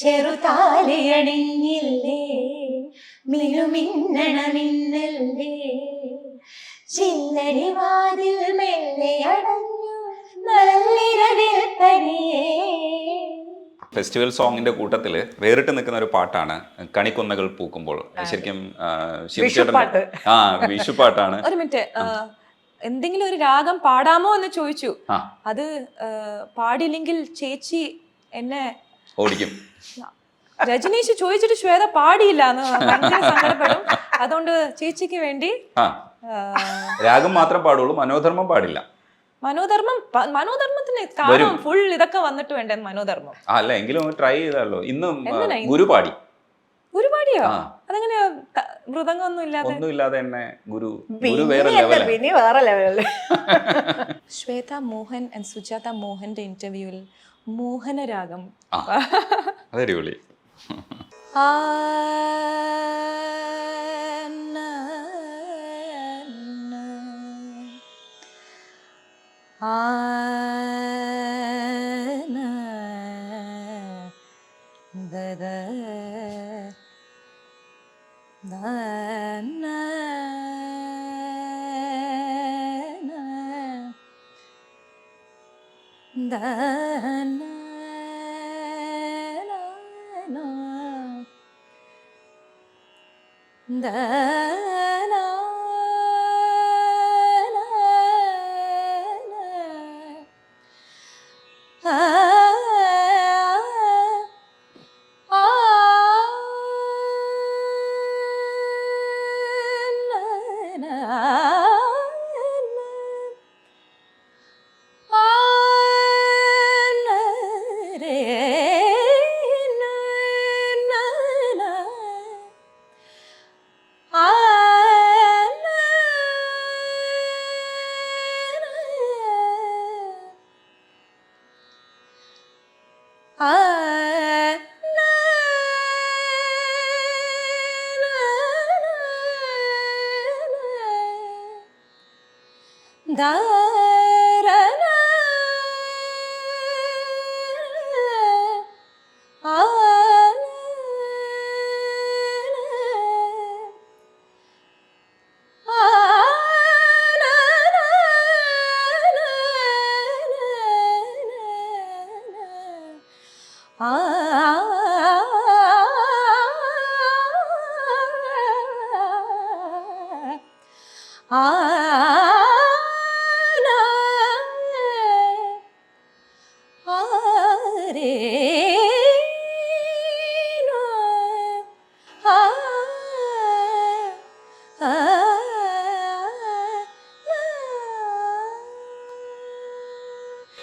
ചെറുതാലിയണിഞ്ഞില്ലേ മിനുമിന്നണമിന്നല്ലേ ചില്ലടി വാതിൽ മെല്ലെ അടഞ്ഞു നല്ലിരവിൽ തനിയേ. ഫെസ്റ്റിവൽ സോങ്ങിന്റെ കൂട്ടത്തിൽ വേറിട്ട് നിൽക്കുന്ന ഒരു പാട്ടാണ് കണിക്കൊന്നകൾ പൂക്കുമ്പോൾ. ശരിക്കും വിഷുപ്പാട്ട്. വിഷുപ്പാട്ടാണ്. ഒരു മിനിറ്റ്, എന്തെങ്കിലും ഒരു രാഗം പാടാമോ എന്ന് ചോദിച്ചു. അത് പാടിയില്ലെങ്കിൽ ചേച്ചി എന്നെ ഓടിക്കും. രജനീഷ് ചോദിച്ചിട്ട് ശ്വേത പാടിയില്ല എന്ന് ഭയങ്കര സങ്കടപ്പെടും. അതുകൊണ്ട് ചേച്ചിക്ക് വേണ്ടി രാഗം മാത്രം പാടുള്ളൂ, മനോധർമ്മം പാടില്ല. മനോധർമ്മത്തിന് കാരണം ഫുൾ ഇതൊക്കെ വന്നിട്ട് വേണ്ടേ മനോധർമ്മം. അല്ല എങ്കിലും ട്രൈ ചെയ്താലോ. ഇന്ന് ഗുരു പാടി. ഗുരു പാടിയോ? അതെങ്ങനെയാ? മൃദംഗം ഒന്നുമില്ലാതെ തന്നെ ഗുരു വേറെ ലെവല്. ശ്വേത മോഹൻ ആൻഡ് സുജാത മോഹന്റെ ഇന്റർവ്യൂവിൽ മോഹനരാഗം അതടിപൊളി.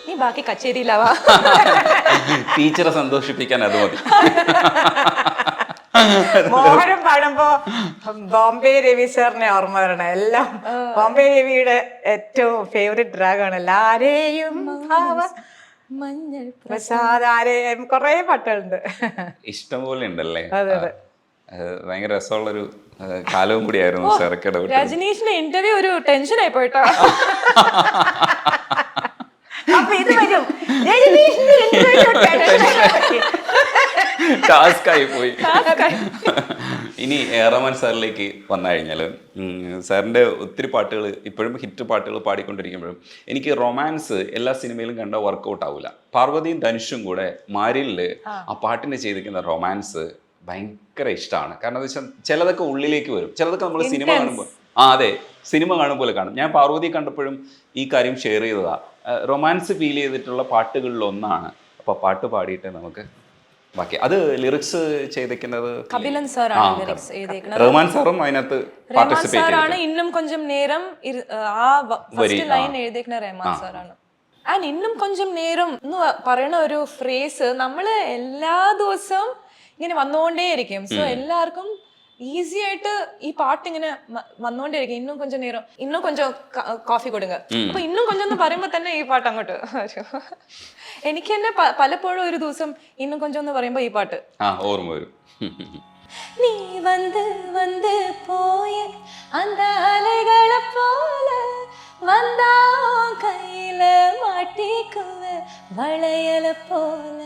നീ ബാക്കി കച്ചേരിയിലാവാ. ടീച്ചറെ സന്തോഷിപ്പിക്കാൻ അത് മതി. മോഹനം പാടുമ്പോ ബോംബെ രവി സാറിനെ ഓർമ്മ വരണം. എല്ലാം ബോംബെ രവിയുടെ ഏറ്റവും ഫേവറേറ്റ് രാഗമാണ് എല്ലാരെയും മഞ്ഞൾ പ്രസാദാരെയും കൊറേ പാട്ടുകളുണ്ട്. ഇഷ്ടം പോലെ ഉണ്ടല്ലേ. അതെ അതെ, ഭയങ്കര രസമുള്ളൊരു കാലവും കൂടിയായിരുന്നു സാറൊക്കെ. രജനീഷിന്റെ ഇന്റർവ്യൂ ഒരു ടെൻഷൻ ആയി പോയിട്ടോ. അപ്പൊ ഇത് വരും ടാസ്ക് ആയി പോയി. ഇനി റഹ്മാൻ സാറിലേക്ക് വന്നു കഴിഞ്ഞാൽ സാറിൻ്റെ ഒത്തിരി പാട്ടുകൾ ഇപ്പോഴും ഹിറ്റ് പാട്ടുകൾ പാടിക്കൊണ്ടിരിക്കുമ്പോഴും എനിക്ക് റൊമാൻസ് എല്ലാ സിനിമയിലും കണ്ട വർക്കൗട്ട് ആവില്ല. പാർവതിയും ധനുഷും കൂടെ മാരിലില് ആ പാട്ടിന് ചെയ്തിരിക്കുന്ന റൊമാൻസ് ഭയങ്കര ഇഷ്ടമാണ്. കാരണം എന്താ വെച്ചാൽ ചിലതൊക്കെ ഉള്ളിലേക്ക് വരും, ചിലതൊക്കെ നമ്മൾ സിനിമ കാണുമ്പോൾ അതെ സിനിമ കാണുമ്പോൾ കാണും. ഞാൻ പാർവതി കണ്ടപ്പോഴും ഈ കാര്യം ഷെയർ ചെയ്തതാ. റൊമാൻസ് ഫീൽ ചെയ്തിട്ടുള്ള പാട്ടുകളിൽ ഒന്നാണ്. അപ്പൊ പാട്ട് പാടിയിട്ട് നമുക്ക് ബാക്കി അത് ലിറിക്സ് ചെയ്തിരിക്കുന്നത് കപിലൻ സാറാണ് ലിറിക്സ് എഴുതിയിരിക്കുന്നത്. റഹ്മാൻ സാറും അതിനകത്ത് പാർട്ടിസിപ്പേറ്റ് സാറാണ്. ഇന്നും കൊഞ്ചം നേരം ആ ഫസ്റ്റ് ലൈൻ എഴുതിയിരിക്കുന്ന റഹ്മാൻ സാറാണ്. ആൻഡ് ഇന്നും കൊഞ്ചം നേരം എന്ന് പറയുന്ന ഒരു ഫ്രേസ് നമ്മള് എല്ലാ ദിവസവും ഇങ്ങനെ വന്നുകൊണ്ടേയിരിക്കും. സോ എല്ലാവർക്കും ഈസി ആയിട്ട് ഈ പാട്ട് ഇങ്ങനെ വന്നുകൊണ്ടേയിരിക്കും. ഇന്നും കൊഞ്ചം നേരം, ഇന്നും കൊഞ്ചം കോഫി കൊടുങ്ക. അപ്പൊ ഇന്നും കൊഞ്ചം എന്ന് പറയുമ്പോ തന്നെ ഈ പാട്ട് അങ്ങോട്ട് എനിക്ക് തന്നെ പലപ്പോഴും ഒരു ദിവസം ഇന്നും കൊഞ്ചം എന്ന് പറയുമ്പോ ഈ പാട്ട് ഓർമ്മ വരും. നീ വന്ന് വന്ന് പോയ அந்த அலைகளை போல வந்தா கையில மாட்டிக்குவ வளையல போல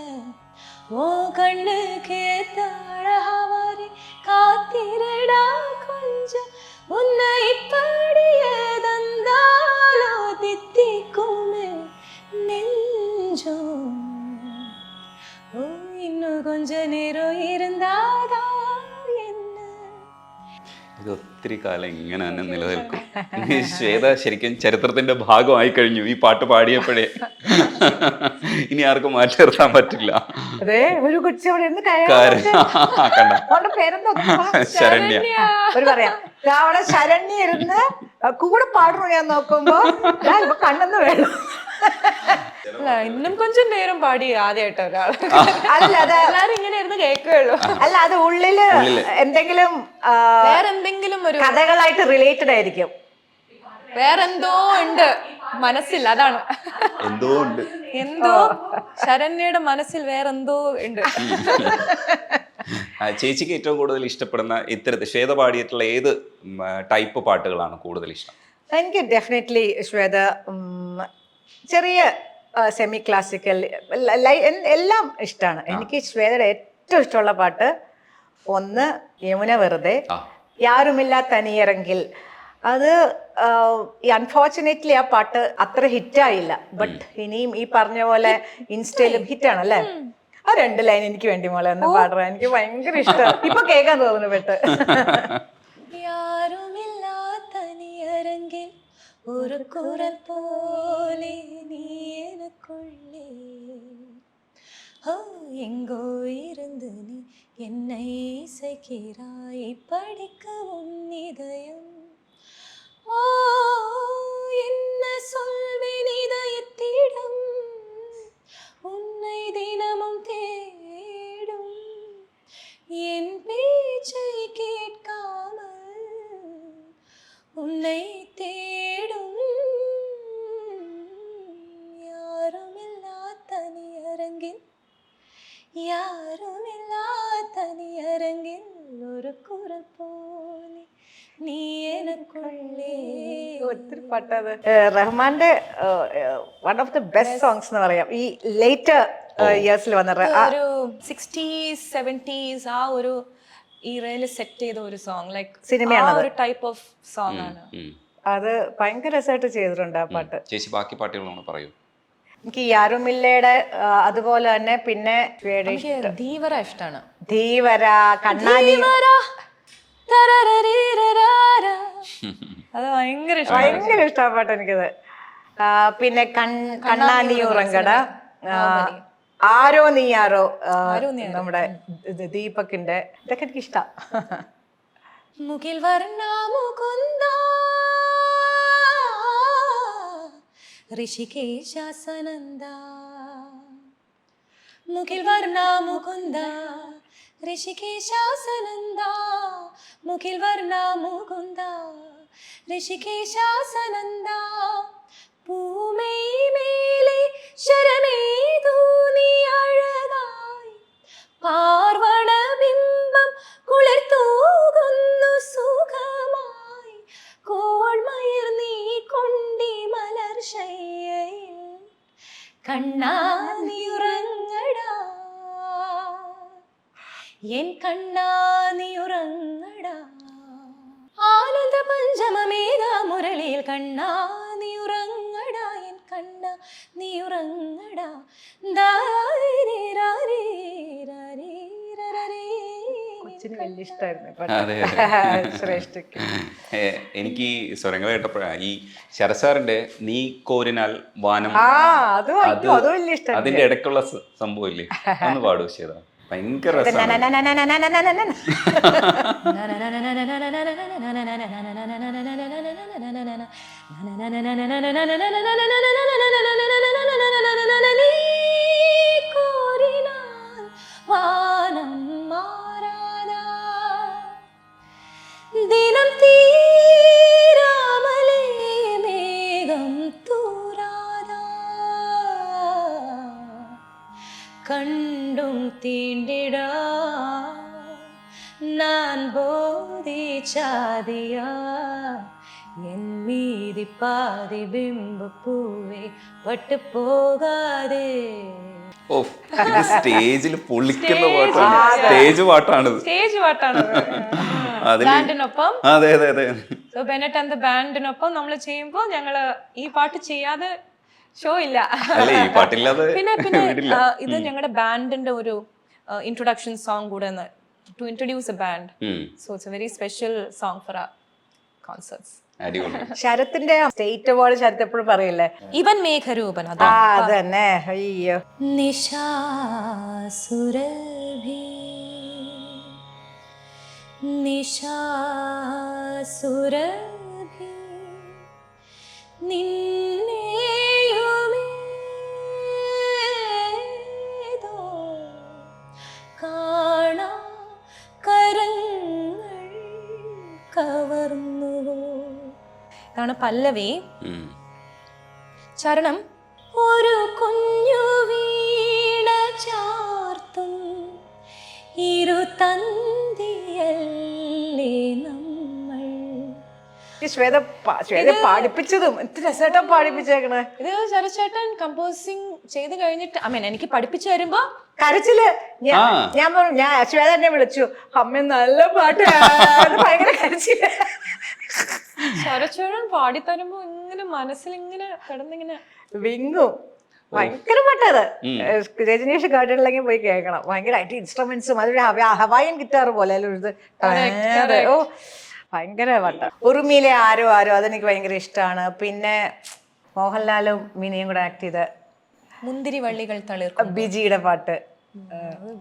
ஓ கண்ணுக்கு அழகாவாரி காத்திரடா கொஞ்சம் உன்னை இப்படியே தந்தாலோ தித்திக்குமே நெஞ்சம் ഓ ഇന്നു കൊഞ്ച നേരം ഇരുന്നാതാ എന്ന്. ഇത് ഒത്തിരി കാലം ഇങ്ങനെ തന്നെ നിലനിൽക്കും. ഇനി ശ്വേത ശരിക്കും ചരിത്രത്തിന്റെ ഭാഗമായി കഴിഞ്ഞു ഈ പാട്ട് പാടിയപ്പോഴേ. ഇനി ആർക്കും മാറ്റി നിർത്താൻ പറ്റില്ല. അതെ, ഒരു കൊച്ചു അവിടെ ഇരുന്ന് കണ്ട അവളുടെ പേരെന്തോ ശരണ്യ. ഒരു പറയാം അവിടെ ശരണ്യ ഇരുന്ന് കൂടെ പാടണു. ഞാൻ നോക്കുമ്പോ ഇപ്പൊ കണ്ണെന്ന് വേണം. അല്ല ഇന്നും കൊഞ്ചം നേരം പാടി ആദ്യമായിട്ട് ഒരാൾ. അല്ല അത് എല്ലാരും ഇങ്ങനെ ഇരുന്ന് കേൾക്കുകയുള്ളൂ. അല്ല അത് ഉള്ളില് എന്തെങ്കിലും വേറെന്തെങ്കിലും ഒരു കഥകളായിട്ട് റിലേറ്റഡ് ആയിരിക്കും. വേറെന്തോ ഉണ്ട് മനസ്സിൽ, അതാണ് എന്തോ ഉണ്ട്. എന്തോ ശരണ്യയുടെ മനസ്സിൽ വേറെന്തോ ഉണ്ട്. ചേച്ചിക്ക് ഏറ്റവും കൂടുതൽ ഇഷ്ടപ്പെടുന്ന ഇത്തരത്തിൽ ശ്വേത പാടിയിട്ടുള്ള ഏത് ടൈപ്പ് പാട്ടുകളാണ് കൂടുതൽ ഇഷ്ടം? എനിക്ക് ഡെഫിനറ്റ്ലി ശ്വേത ചെറിയ സെമി ക്ലാസിക്കൽ എല്ലാം ഇഷ്ടമാണ്. എനിക്ക് ശ്വേതയുടെ ഏറ്റവും ഇഷ്ടമുള്ള പാട്ട് ഒന്ന് യമുന വെറുതെ, യാരുമില്ല തനിയിറങ്കിൽ. അത് അൺഫോർച്ചുനേറ്റ്ലി ആ പാട്ട് അത്ര ഹിറ്റായില്ല. ബട്ട് ഇനിയും ഈ പറഞ്ഞ പോലെ ഇൻസ്റ്റയിലും ഹിറ്റാണല്ലേ. ആ 2 ലൈൻ എനിക്ക് വേണ്ടി മോളെ ഒന്ന് പാടുക. എനിക്ക് ഭയങ്കര ഇഷ്ടം. ഇപ്പൊ കേൾക്കാൻ തോന്നുന്നു പെട്ട്. യാരുമില്ല തനിയിറങ്കിൽ ഒരു കുരൽ പോലെ നീ எனக்குள்ளே எங்கோ இருந்து நீ என்னை இசைக்கிறாய் படிக்க உன் இதயம். ஓ என்ன சொல்வேன் இதயத்திடம் உன்னை தினமும் தேடும் என் பேச்சை கேட்காமல் உன்னை தேடும் யாருமில்லா தனியரங்கில் யாருமில்லா தனியரங்கில் ഒരു കുരൽ പോലെ നീ எனக்குள்ளே. ഒത്തിരി പാട്ടത് റഹ്മാന്റെ one of the best songs എന്ന് പറയാം. ഈ ലേറ്റർ ഇയേഴ്സിൽ വന്ന ഒരു 60s 70s ആ ഒരു ഈറയിൽ സെറ്റ് ചെയ്ത ഒരു സോങ്, ലൈക്ക് സിനിമയാണ് ഒരു ടൈപ്പ് ഓഫ് സോങ് ആണ്. അത് ഭയങ്കര രസമായിട്ട് ചെയ്തിട്ടുണ്ട് ആ പാട്ട്. ചേച്ചി ബാക്കി പാട്ടുകൾ പറയൂ. എനിക്ക് യാരുമില്ലയുടെ അതുപോലെ തന്നെ പിന്നെ എനിക്ക് ധീവര ഇഷ്ടമാണ്. ധീവര, കണ്ണാടി, അത് ഭയങ്കര ഭയങ്കര ഇഷ്ടമാണ് പാട്ട് എനിക്കത്. പിന്നെ കണ്ണാനി ഉറങ്ങട, ആരോ നീ ആരോ, നമ്മുടെ ദീപകിന്റെ, ഇതൊക്കെ എനിക്ക് ഇഷ്ടം. മുകിൽ വർണ്ണമുകുന്ദ ഋഷികേശാസനന്ദ, മുകിൽ വർണ്ണമുകുന്ദ ഋഷികേശാസനന്ദ, മുകിൽ വർണ്ണമുകുന്ദ ഋഷികേശാസനന്ദ. പൂമൈ മേലെ ശരമേതു നീ അഴകായി പാർവണ ബിംബം കുളിർത്തൂകുന്നു സുഖമായി കോൾമയിർ നീ കൊണ്ടി മലർ ശയ്യയിൽ കണ്ണാ നീ ഉറങ്ങടാ എൻ കണ്ണാ നീ ഉറങ്ങടാ. ആനന്ദ പഞ്ചമമേഘ മുരളിയിൽ കണ്ണാ നീ ഉറങ്ങടാ എൻ കണ്ണാ നീ ഉറങ്ങടാ. കൊച്ചിന് വലിയ ഇഷ്ടമായിരുന്നു ശ്രേഷ്ഠയ്ക്ക്. എനിക്ക് ഈ സ്വരങ്ങൾ കേട്ടപ്പോഴാണ് ഈ ശരസാറിന്റെ നീ കോരിനാൽ വാനം, അതും വലിയ ഇഷ്ടം. അതിന്റെ ഇടയ്ക്കുള്ള സംഭവം ഇല്ലേ, ഒന്ന് പാടൂ ശ്വേത. ഭയങ്കര രസമാണ്. ദിനം തീരാമലേ മേഘം തൂരാതാ കണ്ടും തീണ്ടിടാ ഞാൻ ബോധിച്ചാതിയാ എൻ മീതി പാതി ബിംബ പൂവേ പട്ടു പോകാതെ. ഇത് സ്റ്റേജിൽ പൊളിക്കുന്ന പാട്ടാണ്, സ്റ്റേജ് പാട്ടാണിത്. സ്റ്റേജ് പാട്ടാണ് അതില് ബാൻഡിനൊപ്പം. അതെ അതെ അതെ. സോ ബെനറ്റ് ആൻഡ് ദ ബാൻഡിനൊപ്പം നമ്മൾ ചെയ്യുമ്പോൾ ഞങ്ങള് ഈ പാട്ട് ചെയ്യാതെ ഷോ ഇല്ല. അല്ലേ, ഈ പാട്ടില്ലാതെ പിന്നെ ഇത് ഞങ്ങളുടെ ബാൻഡിന്റെ ഒരു ഇൻട്രൊഡക്ഷൻ സോങ് കൂടെ to introduce a band. So it's a very special song for our concerts. അടിപൊളി. ശരത്തിന്റെ സ്റ്റേറ്റ് അവാർഡ് ശരത്ത് എപ്പോഴും പറയില്ലേ, ഇവൻ മേഘരൂപൻ. ആ അതന്നെ. അയ്യോ നിശാസുരഭി നിശാസുരഭി നിന്നെയുമേതോ കാണാ കരങ്ങൾ കവർന്നുവോ. ഇതാണ് പല്ലവി. ചരണം ഒരു കുഞ്ഞു വീണ ചാർത്തും ഇരു തന്തിയല്ലേ നമ്മൾ. ശ്വേത പാടിപ്പിച്ചതും എത്ര രസമായിട്ടാ പാടിപ്പിച്ചേക്കണേ. ഇത് ശരച്ചേട്ടൻ കമ്പോസിങ് ചെയ്ത് കഴിഞ്ഞിട്ട് എനിക്ക് പഠിപ്പിച്ചു തരുമ്പോ കരച്ചില്. ഞാൻ പറഞ്ഞു, ഞാൻ ശ്വേത എന്നെ വിളിച്ചു, അമ്മ നല്ല പാട്ട്, ഭയങ്കര കരച്ചില്. ശരച്ചേട്ടൻ പാടിത്തരുമ്പോ ഇങ്ങനെ മനസ്സിൽ ഇങ്ങനെ കിടന്നിങ്ങനെ വിങ്ങും. ഭയങ്കര പാട്ടത്. രജനീഷ് ഗാർഡനിലേക്ക് പോയി കേൾക്കണം. ഭയങ്കരമായിട്ട് ഇൻസ്ട്രുമെന്റ്സും അതൊരു ഹവായൻ ഗിറ്റാർ പോലെ ഇത്. ഓ ഭയങ്കര പാട്ട്. ഉറുമിയിലെ ആരോ ആരോ അതെനിക്ക് ഭയങ്കര ഇഷ്ടമാണ്. പിന്നെ മോഹൻലാലും മിനിയും കൂടെ ആക്ട് ചെയ്ത മുന്തിരി വള്ളികൾ തളിർ ബിജിയുടെ പാട്ട്,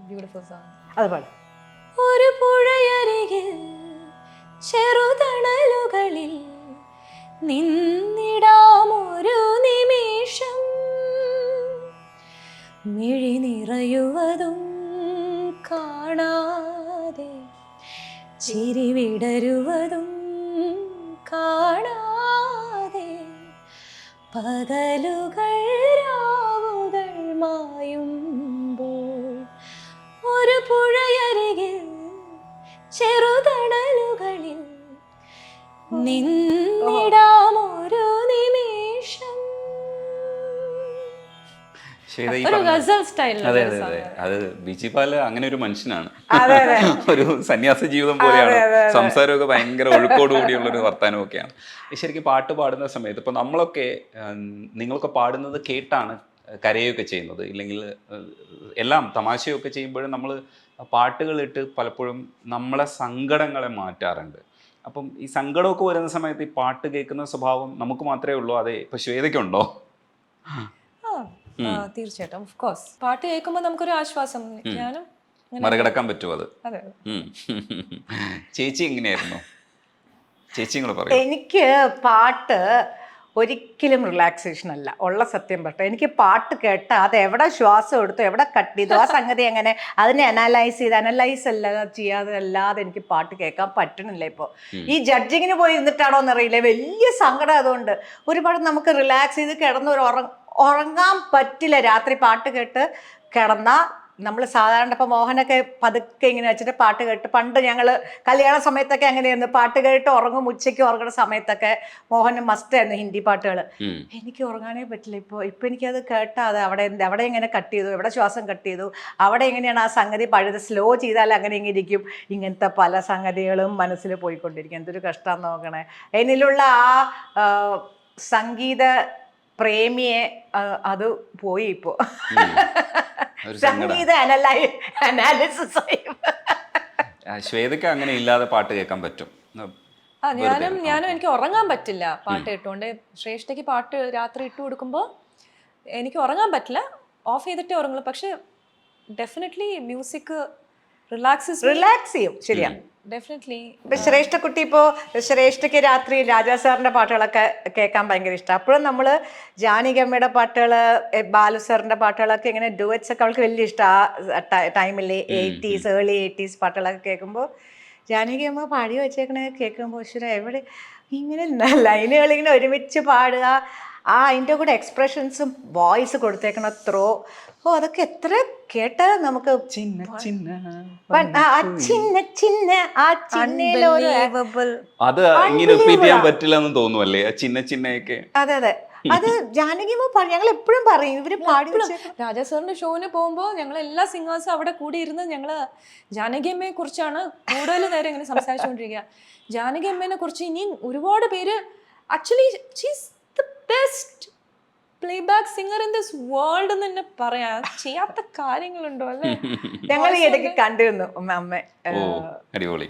ബ്യൂട്ടിഫുൾ സോങ്. അത് പാടും. ഒരു പുഴയരികിൽ ചെറുതണലുകളിൽ നിന്നിടാമൊരു നിമിഷം, മിഴി നിറയുവതും കാണാതെ ചിരി വിടരുവതും കാണാതെ, പകലുകൾ രാവുകൾ മായുമ്പോൾ ഒരു പുഴയരികിൽ ചെറുതണലുകളിൽ നിന്നിടാമൊരു നിമിഷം. ഒരു ഗസൽ സ്റ്റൈൽ. അതെ അതെ അതെ. അത് ബിജിപാല് അങ്ങനെ ഒരു മനുഷ്യനാണ്. ഒരു സന്യാസ ജീവിതം പോലെയാണ്. സംസാരമൊക്കെ ഭയങ്കര ഒഴുക്കോടുകൂടിയുള്ള ഒരു വർത്തമാനമൊക്കെയാണ്. ശരിക്കും പാട്ട് പാടുന്ന സമയത്ത് ഇപ്പൊ നമ്മളൊക്കെ നിങ്ങളൊക്കെ പാടുന്നത് കേട്ടാണ് കരയൊക്കെ ചെയ്യുന്നത്, ഇല്ലെങ്കിൽ എല്ലാം തമാശയൊക്കെ ചെയ്യുമ്പോഴും നമ്മൾ പാട്ടുകളിട്ട് പലപ്പോഴും നമ്മളെ സങ്കടങ്ങളെ മാറ്റാറുണ്ട്. അപ്പം ഈ സങ്കടമൊക്കെ വരുന്ന സമയത്ത് ഈ പാട്ട് കേൾക്കുന്ന സ്വഭാവം നമുക്ക് മാത്രമേ ഉള്ളൂ? അതെ ഇപ്പൊ ശ്വേതയ്ക്കുണ്ടോ? തീർച്ചയായിട്ടും, ഓഫ് കോഴ്സ്. പാട്ട് കേൾക്കുമ്പോൾ നമുക്കൊരു ആശ്വാസം, ഞാനും മറികടക്കാൻ പറ്റുമോ അത്? അതെ. ചേച്ചി എങ്ങനെയായിരുന്നു? ചേച്ചി കൂടെ പറയും. എനിക്ക് പാട്ട് ഒരിക്കലും റിലാക്സേഷൻ അല്ല, ഉള്ള സത്യം പറട്ടെ. എനിക്ക് പാട്ട് കേട്ട അത് എവിടെ ശ്വാസം എടുത്തു, എവിടെ കട്ട് ചെയ്തു, ആ സംഗതി എങ്ങനെ അതിനെ അനലൈസ് ചെയ്യാതെ അല്ലാതെ എനിക്ക് പാട്ട് കേൾക്കാൻ പറ്റണില്ല. ഇപ്പോൾ ഈ ജഡ്ജിങ്ങിന് പോയി ഇരുന്നിട്ടാണോ എന്നറിയില്ല, വലിയ സങ്കടം. അതുകൊണ്ട് ഒരുപാട് നമുക്ക് റിലാക്സ് ചെയ്ത് കിടന്ന് ഉറങ്ങാൻ പറ്റില്ല. രാത്രി പാട്ട് കേട്ട് കിടന്നാൽ നമ്മൾ സാധാരണ ഇപ്പം മോഹനൊക്കെ പതുക്കെ ഇങ്ങനെ വെച്ചിട്ട് പാട്ട് കേട്ട്, പണ്ട് ഞങ്ങൾ കല്യാണ സമയത്തൊക്കെ അങ്ങനെയായിരുന്നു, പാട്ട് കേട്ട് ഉറങ്ങും. ഉച്ചയ്ക്ക് ഉറങ്ങുന്ന സമയത്തൊക്കെ മോഹന് മസ്റ്റായിരുന്നു ഹിന്ദി പാട്ടുകൾ. എനിക്ക് ഉറങ്ങാനേ പറ്റില്ല. ഇപ്പം എനിക്കത് കേട്ടാൽ അത് അവിടെ എങ്ങനെ കട്ട് ചെയ്തു, എവിടെ ശ്വാസം കട്ട് ചെയ്തു, അവിടെ എങ്ങനെയാണ് ആ സംഗതി പഴുത് സ്ലോ ചെയ്താൽ അങ്ങനെ ഇങ്ങനെ ഇരിക്കും. ഇങ്ങനത്തെ പല സംഗതികളും മനസ്സിൽ പോയിക്കൊണ്ടിരിക്കും. എന്തൊരു കഷ്ടമാണെന്ന് നോക്കണേ. എന്നിലുള്ള ആ സംഗീത പ്രേമിയെ അത് പോയി. ഇപ്പോൾ സംഗീത അനാലിസിസ്. ശ്വേതയ്ക്ക് അങ്ങനെ ഇല്ലാതെ പാട്ട് കേൾക്കാൻ പറ്റും? ഞാനും എനിക്ക് ഉറങ്ങാൻ പറ്റില്ല പാട്ട് ഇട്ടുകൊണ്ട്. ശ്രേഷ്ഠയ്ക്ക് പാട്ട് രാത്രി ഇട്ട് കൊടുക്കുമ്പോൾ എനിക്ക് ഉറങ്ങാൻ പറ്റില്ല, ഓഫ് ചെയ്തിട്ടേ ഉറങ്ങുള്ളൂ. പക്ഷെ ഡെഫിനറ്റ്ലി മ്യൂസിക് റിലാക്സ് ചെയ്യും. ശരിയാ, ഡെഫിനറ്റ്ലി. ഇപ്പൊ ശ്രേഷ്ഠക്കുട്ടി, ഇപ്പോൾ ശ്രേഷ്ഠയ്ക്ക് രാത്രി രാജാ സാറിന്റെ പാട്ടുകളൊക്കെ കേൾക്കാൻ ഭയങ്കര ഇഷ്ടമാണ്. അപ്പോഴും നമ്മൾ ജാനകിയമ്മയുടെ പാട്ടുകൾ, ബാലു സാറിന്റെ പാട്ടുകളൊക്കെ ഇങ്ങനെ ഡുവറ്റ്സ് ഒക്കെ അവൾക്ക് വലിയ ഇഷ്ടമാണ്. ആ ടൈമിൽ 80s ഏർലി 80s പാട്ടുകളൊക്കെ കേൾക്കുമ്പോൾ ജാനകിയമ്മ പാടി വെച്ചേക്കണേ കേൾക്കുമ്പോൾ ഈശ്വര എവിടെ ഇങ്ങനെ ലൈനുകളിങ്ങനെ ഒരുമിച്ച് പാടുക, അതിൻ്റെ കൂടെ എക്സ്പ്രഷൻസും വോയിസ് കൊടുത്തേക്കണ ത്രോ, അതൊക്കെ എത്ര കേട്ടാ നമുക്ക് ചിന്ന ചിന്ന അത് ഇങ്ങനെ റിപ്പീറ്റ് ചെയ്യാൻ പറ്റില്ല എന്ന് തോന്നുവല്ലേ, ആ ചിന്ന ചിന്നയൊക്കെ. അതെ അതെ, അത് ജാനകിയമ്മ ഞങ്ങൾ എപ്പോഴും പറയും ഇവര് പാടി രാജാ സാറിന്റെ ഷോന് പോകുമ്പോൾ ഞങ്ങൾ എല്ലാ സിംഗേഴ്സും അവിടെ കൂടി ഇരുന്ന് ഞങ്ങള് ജാനകി അമ്മയെ കുറിച്ചാണ് കൂടുതൽ നേരം ഇങ്ങനെ സംസാരിച്ചുകൊണ്ടിരിക്കുക. ജാനകി അമ്മേനെ കുറിച്ച് ഇനിയും ഒരുപാട് പേര് actually she's the best playback singer in this world എന്ന് തന്നെ പറയാം. ചെയ്യാത്ത കാര്യങ്ങളുണ്ടോ അല്ലേ? ഞങ്ങൾ ഈ ഇടയ്ക്ക് കണ്ടിരുന്നു അമ്മ. ഓ അടിപൊളി.